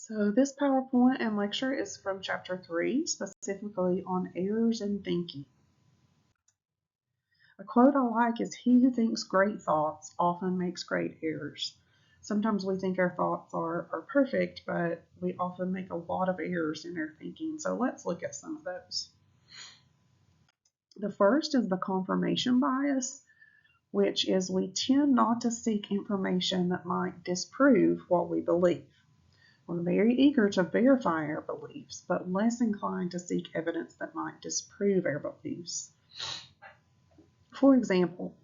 So this PowerPoint and lecture is from Chapter 3, specifically on errors in thinking. A quote I like is, "He who thinks great thoughts often makes great errors." Sometimes we think our thoughts are perfect, but we often make a lot of errors in our thinking. So let's look at some of those. The first is the confirmation bias, which is we tend not to seek information that might disprove what we believe. We're very eager to verify our beliefs, but less inclined to seek evidence that might disprove our beliefs. For example,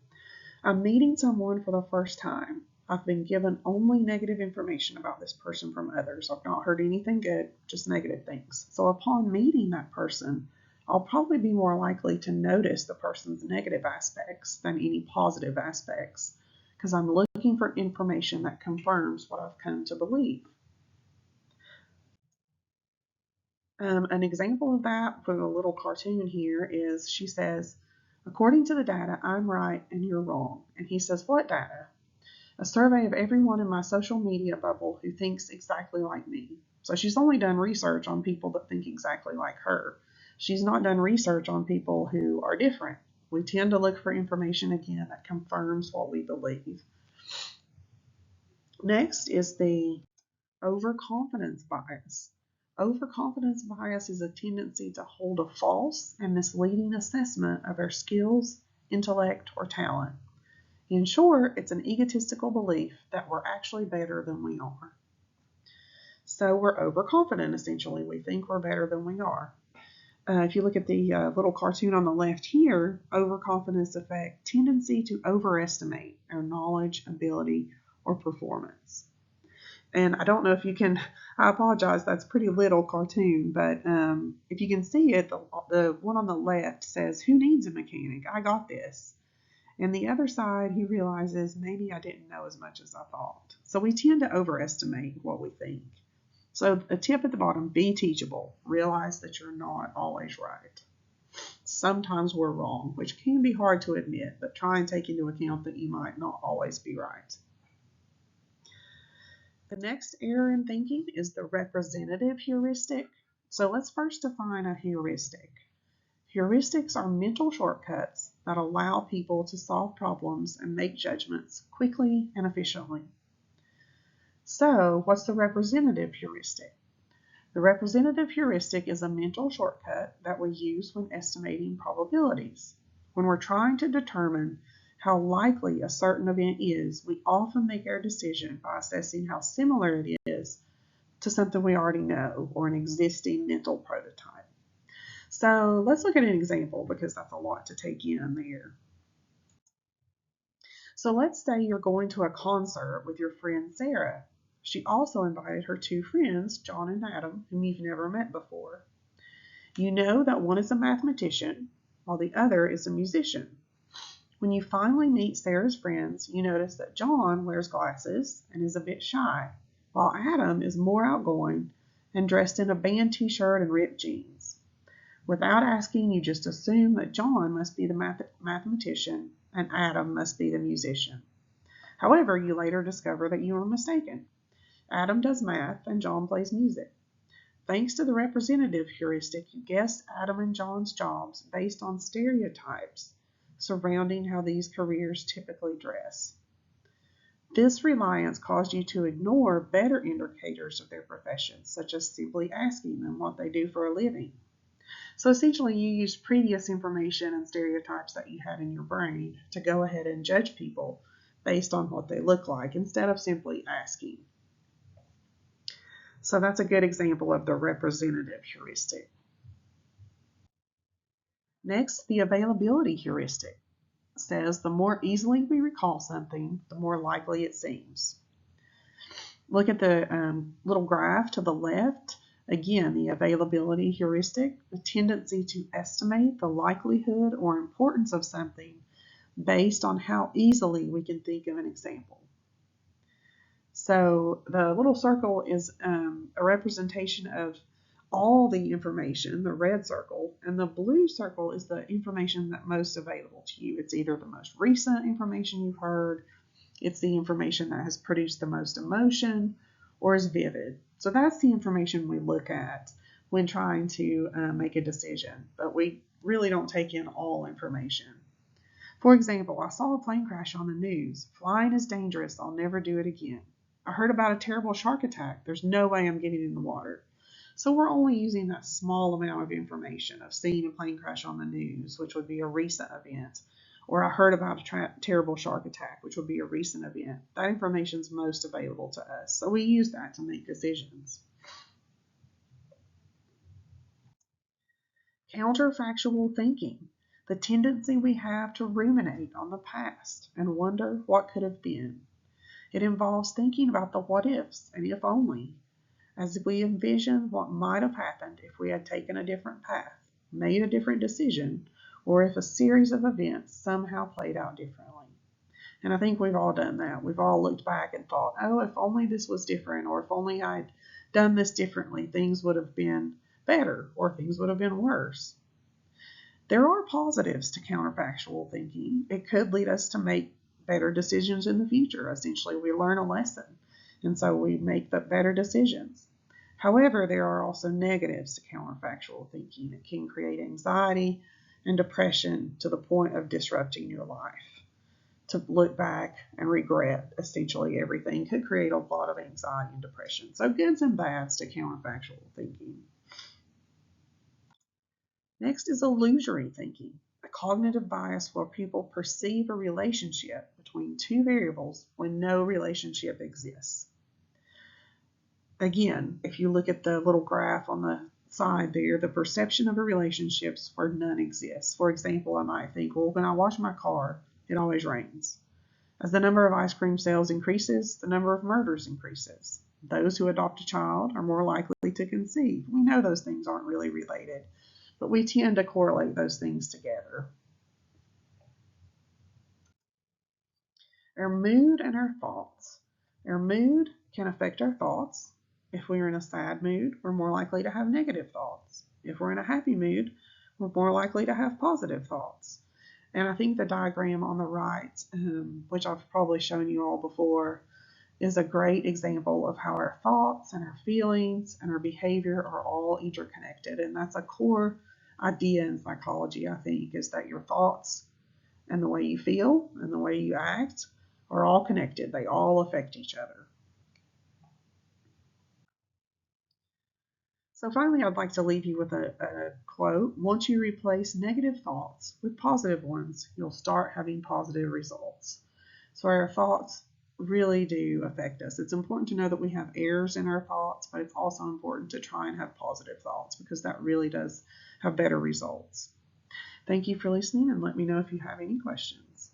I'm meeting someone for the first time. I've been given only negative information about this person from others. I've not heard anything good, just negative things. So upon meeting that person, I'll probably be more likely to notice the person's negative aspects than any positive aspects, because I'm looking for information that confirms what I've come to believe. An example of that for the little cartoon here is she says, "According to the data, I'm right and you're wrong." And he says, "What data?" "A survey of everyone in my social media bubble who thinks exactly like me." So she's only done research on people that think exactly like her. She's not done research on people who are different. We tend to look for information again that confirms what we believe. Next is the overconfidence bias. Overconfidence bias is a tendency to hold a false and misleading assessment of our skills, intellect, or talent. In short, it's an egotistical belief that we're actually better than we are. So we're overconfident, essentially. We think we're better than we are. If you look at the little cartoon on the left here, overconfidence affects tendency to overestimate our knowledge, ability, or performance. And I don't know if you can, I apologize, that's a pretty little cartoon, but if you can see it, the one on the left says, "Who needs a mechanic? I got this." And the other side, he realizes, maybe I didn't know as much as I thought. So we tend to overestimate what we think. So a tip at the bottom, be teachable. Realize that you're not always right. Sometimes we're wrong, which can be hard to admit, but try and take into account that you might not always be right. The next error in thinking is the representative heuristic. So let's first define a heuristic. Heuristics are mental shortcuts that allow people to solve problems and make judgments quickly and efficiently. So what's the representative heuristic? The representative heuristic is a mental shortcut that we use when estimating probabilities. When we're trying to determine how likely a certain event is, we often make our decision by assessing how similar it is to something we already know or an existing mental prototype. So let's look at an example because that's a lot to take in there. So let's say you're going to a concert with your friend Sarah. She also invited her two friends, John and Adam, whom you've never met before. You know that one is a mathematician while the other is a musician. When you finally meet Sarah's friends, you notice that John wears glasses and is a bit shy, while Adam is more outgoing and dressed in a band t-shirt and ripped jeans. Without asking, you just assume that John must be the mathematician and Adam must be the musician. However, you later discover that you were mistaken. Adam does math and John plays music. Thanks to the representative heuristic, you guessed Adam and John's jobs based on stereotypes surrounding how these careers typically dress. This reliance caused you to ignore better indicators of their professions, such as simply asking them what they do for a living. So essentially, you used previous information and stereotypes that you had in your brain to go ahead and judge people based on what they look like instead of simply asking. So that's a good example of the representative heuristic. Next, the availability heuristic says the more easily we recall something, the more likely it seems. Look at the little graph to the left. Again, the availability heuristic, the tendency to estimate the likelihood or importance of something based on how easily we can think of an example. So the little circle is a representation of all the information, the red circle, and the blue circle is the information that's most available to you. It's either the most recent information you've heard, it's the information that has produced the most emotion, or is vivid. So that's the information we look at when trying to make a decision, but we really don't take in all information. For example, I saw a plane crash on the news. Flying is dangerous. I'll never do it again. I heard about a terrible shark attack. There's no way I'm getting in the water. So we're only using that small amount of information of seeing a plane crash on the news, which would be a recent event, or I heard about a terrible shark attack, which would be a recent event. That information is most available to us. So we use that to make decisions. Counterfactual thinking, the tendency we have to ruminate on the past and wonder what could have been. It involves thinking about the what ifs and if only, as we envision what might have happened if we had taken a different path, made a different decision, or if a series of events somehow played out differently. And I think we've all done that. We've all looked back and thought, oh, if only this was different, or if only I'd done this differently, things would have been better, or things would have been worse. There are positives to counterfactual thinking. It could lead us to make better decisions in the future. Essentially, we learn a lesson, and so we make the better decisions. However, there are also negatives to counterfactual thinking. It can create anxiety and depression to the point of disrupting your life. To look back and regret essentially everything could create a lot of anxiety and depression. So goods and bads to counterfactual thinking. Next is illusory thinking, a cognitive bias where people perceive a relationship between two variables when no relationship exists. Again, if you look at the little graph on the side there, the perception of a relationship where none exists. For example, I might think, well, when I wash my car, it always rains. As the number of ice cream sales increases, the number of murders increases. Those who adopt a child are more likely to conceive. We know those things aren't really related, but we tend to correlate those things together. Our mood and our thoughts. Our mood can affect our thoughts. If we're in a sad mood, we're more likely to have negative thoughts. If we're in a happy mood, we're more likely to have positive thoughts. And I think the diagram on the right, which I've probably shown you all before, is a great example of how our thoughts and our feelings and our behavior are all interconnected. And that's a core idea in psychology, I think, is that your thoughts and the way you feel and the way you act are all connected. They all affect each other. So finally, I'd like to leave you with a quote. Once you replace negative thoughts with positive ones, you'll start having positive results. So our thoughts really do affect us. It's important to know that we have errors in our thoughts, but it's also important to try and have positive thoughts because that really does have better results. Thank you for listening, and let me know if you have any questions.